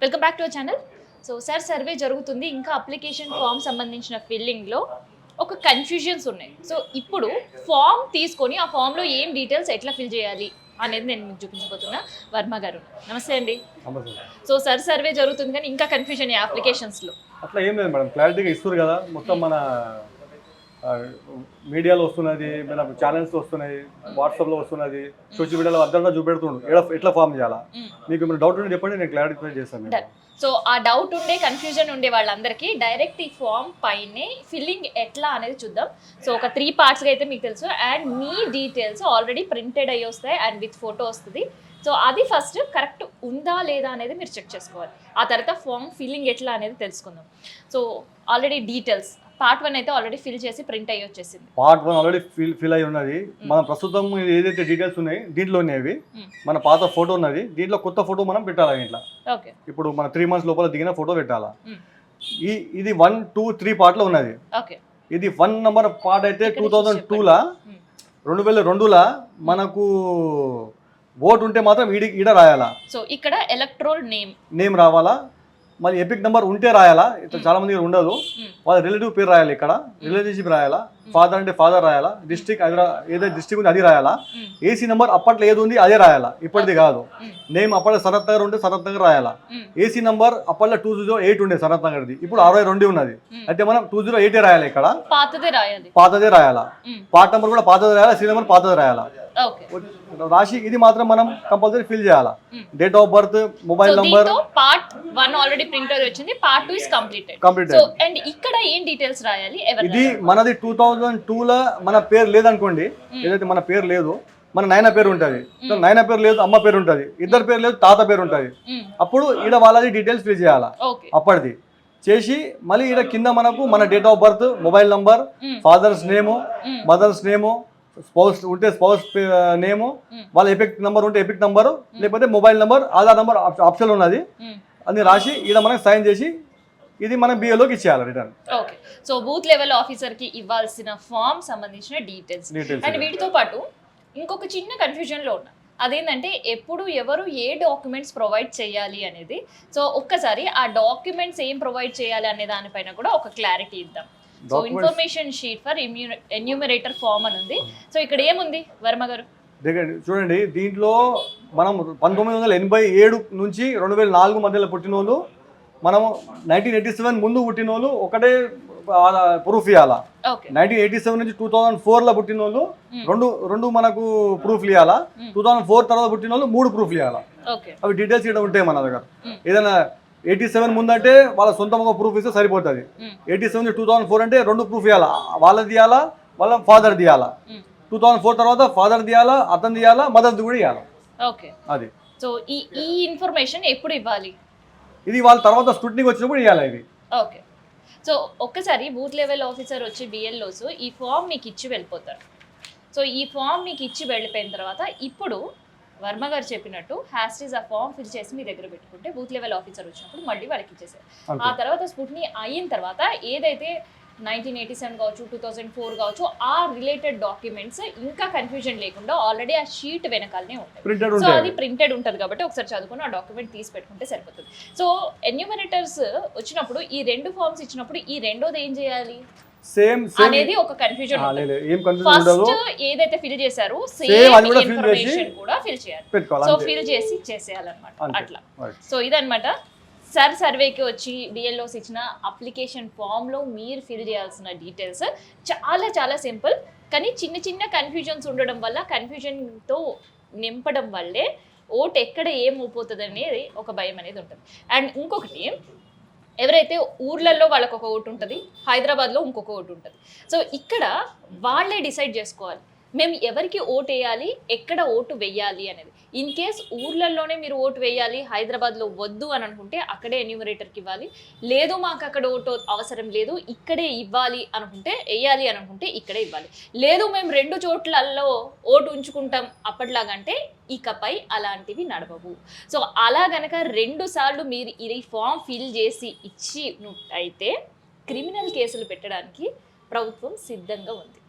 Welcome back to our channel. So sir survey జరుగుతుంది, ఇంకా application form సంబంధించిన ఫిల్లింగ్లో ఒక కన్ఫ్యూజన్స్ ఉన్నాయి. సో ఇప్పుడు ఫామ్ తీసుకొని ఆ ఫామ్లో ఏం డీటెయిల్స్ ఎట్లా ఫిల్ చేయాలి అనేది నేను మీకు చూపించబోతున్నా. వర్మ గారు నమస్తే అండి. సో సార్ సర్వే జరుగుతుంది కానీ ఇంకా కన్ఫ్యూజన్ ఈ అప్లికేషన్స్లో అట్లా ఏం లేదు మేడం, క్లారిటీగా ఇస్తారు కదా. మొత్తం మన మీడియాలో వస్తున్నది, మన ఛానల్స్లో వస్తున్నాయి, వాట్సాప్లో వస్తున్నది, సోషల్ మీడియాలో అర్థంగా చూపెడుతుండ్రు ఎట్లా ఫామ్ చేయాలా. మీకు ఏమైనా డౌట్ ఉంటే చెప్పండి, నేను క్లారిఫై చేస్తాను. సో ఆ డౌట్ ఉండే కన్ఫ్యూజన్ ఉండే వాళ్ళందరికీ డైరెక్ట్ ఈ ఫామ్ పైనే ఫిల్లింగ్ ఎట్లా అనేది చూద్దాం. సో ఒక 3 పార్ట్స్గా అయితే మీకు తెలుసు, and me details already printed అయ్యి వస్తాయి అండ్ విత్ ఫోటో వస్తుంది. సో అది ఫస్ట్ కరెక్ట్ ఉందా లేదా అనేది మీరు చెక్ చేసుకోవాలి. ఆ తర్వాత ఫామ్ ఫిల్లింగ్ ఎట్లా అనేది తెలుసుకుందాం. సో ఆల్రెడీ డీటెయిల్స్ పార్ట్ 1 అయితే ఆల్రెడీ ఫిల్ చేసి ప్రింట్ అయ్యి వచ్చేసింది. పార్ట్ 1 ఆల్రెడీ ఫిల్ అయ్యి ఉన్నది. మన ప్రస్తుతం ఏదైతే డీటెయిల్స్ ఉన్నాయి దీంట్లో అనేవి మన పాత ఫోటో ఉన్నది, దీంట్లో కొత్త ఫోటో మనం పెట్టాలి. ఇట్లా ఇప్పుడు మన 3 months లోపల దిగిన ఫోటో పెట్టాలా. ఇది 1, 2, 3 పార్ట్లో ఉన్నది. ఇది 1 నెంబర్ పార్ట్ అయితే 2002లా 2002లా మనకు ఓటు ఉంటే మాత్రం ఈడ రాయాలా. సో ఇక్కడ ఎలక్ట్రోల్ నేమ్ రావాలా. మరి ఎపిక్ నెంబర్ ఉంటే రాయాలా, చాలా మంది ఉండదు. వాళ్ళ రిలేటివ్ పేరు రాయాలి, ఇక్కడ రిలేటివ్షిప్ రాయాలా. ఫాదర్ అంటే ఫాదర్ రాయాలా. డిస్ట్రిక్ట్ ఏదైతే డిస్ట్రిక్ట్ ఉంది అది రాయాలా. ఏసీ నెంబర్ అప్పట్లో ఏది ఉంది అదే రాయాలా, ఇప్పటిది కాదు. నేమ్ అప్పట్లో సనత్ నగర్ ఉంటే సనత్ నగర్ రాయాలా. ఏసీ నెంబర్ అప్పట్లో 208 ఉండే సనత్ నగర్ది, ఇప్పుడు 62 ఉన్నది. అయితే మనం 208 రాయాలి, ఇక్కడ పాతదే రాయాలా. పార్ట్ నెంబర్ కూడా పాతది రాయాలా, సీ నెంబర్ పాతది రాయాలా. రాశి ఇది మాత్రం మనం కంపల్సరీ ఫిల్ చేయాలా. Date of birth, mobile number. Part 1 already printer వచ్చింది, పార్ట్ 2 ఇస్ కంప్లీటెడ్. అండ్ ఇక్కడ ఏం డీటెయిల్స్ రాయాలి. ఇది మనది 2002లో మన పేరు లేదనుకోండి, ఏదైతే మన పేరు లేదు, మన నాయన పేరు ఉంటుంది, నాయన పేరు లేదు అమ్మ పేరు ఉంటుంది, ఇద్దరు పేరు లేదు తాత పేరు ఉంటుంది. అప్పుడు ఈడ వాళ్ళది డీటెయిల్స్ ఫిల్ చేయాలా. అప్పటిది చేసి మళ్ళీ ఈడ కింద మనకు మన date of birth, mobile number, father's name, mother's name, spouse ఉంటే స్పౌస్ నేము, వాళ్ళ ఎపిక్ నెంబర్ ఉంటే ఎపిక్ నెంబరు, లేకపోతే mobile number, Aadhaar number option ఉన్నది. అన్ని రాసి ఈడ మనకి సైన్ చేసి ఇది మనం బిఏలోకి ఇచ్చేయాలి return. Okay. So booth level officer కి ఇవ్వాల్సిన ఫామ్ సంబంధించిన డీటెయిల్స్. అండ్ వీటితో పాటు ఇంకొక చిన్న కన్ఫ్యూజన్ లో ఉన్నా, అదేంటంటే ఎప్పుడు ఎవరు ఏ డాక్యుమెంట్స్ ప్రొవైడ్ చేయాలి అనేది. సో ఒక్కసారి ఆ డాక్యుమెంట్స్ ఏం ప్రొవైడ్ చేయాలి అనే దానిపైన కూడా ఒక క్లారిటీ ఇద్దాం. So information sheet for enumerator form అని ఉంది. సో ఇక్కడ ఏముంది వర్మ గారు చూడండి, దీంట్లో మనం 1987 నుంచి 2004 మధ్యలో పుట్టిన వాళ్ళు, మనము 1987 ముందు పుట్టిన వాళ్ళు ఒకటే ప్రూఫ్ ఇవ్వాలా. 1987 నుంచి 2004లో పుట్టిన వాళ్ళు రెండు మనకు ప్రూఫ్ ఇవ్వాలా. 2004 తర్వాత పుట్టిన వాళ్ళు 3 ప్రూఫ్లు ఇవ్వాలా. అవి డీటెయిల్స్ ఇక్కడ ఉంటాయి మన దగ్గర. ఏదైనా 87 ముందంటే వాళ్ళ సొంతంగా ప్రూఫ్ ఇస్తే సరిపోతుంది. 87 నుంచి 2004 అంటే 2 ప్రూఫ్ ఇవ్వాలా, వాళ్ళది ఇవ్వాలా, వాళ్ళ ఫాదర్ ఇవ్వాలా. 2004 తర్వాత ఫాదర్ ఇవ్వాలా, అతను ఇవ్వాలా, మదర్ది కూడా ఇవ్వాలా. ఓకే. అది. సో ఈ ఇన్ఫర్మేషన్ ఎప్పుడు ఇవ్వాలి? ఇది వాళ్ళ తర్వాత స్క్రూటినీకి వచ్చినప్పుడు ఇవ్వాలి ఇది. ఓకే. సో ఒక్కసారి బూత్ లెవెల్ ఆఫీసర్ వచ్చి బిఎల్ఓస్ ఈ ఫామ్ మీకు ఇచ్చి వెళ్ళిపోతారు. సో ఈ ఫామ్ మీకు ఇచ్చి వెళ్ళిపోయిన తర్వాత ఇప్పుడు వర్మ గారు చెప్పినట్టు హ్యాస్టీజ్ ఆ ఫామ్ ఫిల్ చేసి మీ దగ్గర పెట్టుకుంటే బూత్ లెవెల్ ఆఫీసర్ వచ్చినప్పుడు మళ్ళీ వాళ్ళకి ఇచ్చేసారు. ఆ తర్వాత స్క్రూటినీ అయిన తర్వాత ఏదైతే 1987 కావచ్చు, 2004 కావచ్చు, ఆ రిలేటెడ్ డాక్యుమెంట్స్ ఇంకా కన్ఫ్యూజన్ లేకుండా ఆల్రెడీ ఆ షీట్ వెనకాలనే ఉంటుంది. సో అది ప్రింటెడ్ ఉంటుంది కాబట్టి ఒకసారి చదువుకుని ఆ డాక్యుమెంట్ తీసి పెట్టుకుంటే సరిపోతుంది. సో ఎన్యూమరేటర్స్ వచ్చినప్పుడు ఈ 2 ఫామ్స్ ఇచ్చినప్పుడు ఈ రెండోది ఏం చేయాలి అనేది ఒక కన్ఫ్యూజన్. ఫస్ట్ ఏదైతే ఫిల్ చేశారు సేమ్ ఇన్ఫర్మేషన్ కూడా ఫిల్ చేయాలి. సో ఫిల్ చేసి చేసేయాలన్నమాట అట్లా. సో ఇదన్నమాట సర్వేకి వచ్చి బిఎల్ఓస్ ఇచ్చిన అప్లికేషన్ ఫామ్లో మీరు ఫిల్ చేయాల్సిన డీటెయిల్స్. చాలా చాలా సింపుల్, కానీ చిన్న చిన్న కన్ఫ్యూజన్స్ ఉండడం వల్ల, కన్ఫ్యూజన్తో నింపడం వల్లే ఓటు ఎక్కడ ఏం అయిపోతుంది అనేది ఒక భయం అనేది ఉంటుంది. అండ్ ఇంకొకటి, ఎవరైతే ఊర్లలో వాళ్ళకు ఒక ఓటు ఉంటుంది, హైదరాబాద్లో ఇంకొక ఓటు ఉంటుంది. సో ఇక్కడ వాళ్ళే డిసైడ్ చేసుకోవాలి మేము ఎవరికి ఓటు వేయాలి, ఎక్కడ ఓటు వేయాలి అనేది. ఇన్ కేస్ ఊర్లలోనే మీరు ఓటు వేయాలి, హైదరాబాద్లో వద్దు అని అనుకుంటే అక్కడే ఎన్యూమరేటర్కి ఇవ్వాలి. లేదు మాకు అక్కడ ఓటు అవసరం లేదు, ఇక్కడే ఇవ్వాలి అనుకుంటే, వేయాలి అనుకుంటే ఇక్కడే ఇవ్వాలి. లేదు మేము 2 చోట్లలో ఓటు ఉంచుకుంటాం అప్పట్లాగంటే ఇకపై అలాంటివి నడవవు. సో అలా గనక 2 సార్లు మీరు ఈ ఫామ్ ఫిల్ చేసి ఇచ్చి అయితే క్రిమినల్ కేసులు పెట్టడానికి ప్రభుత్వం సిద్ధంగా ఉంది.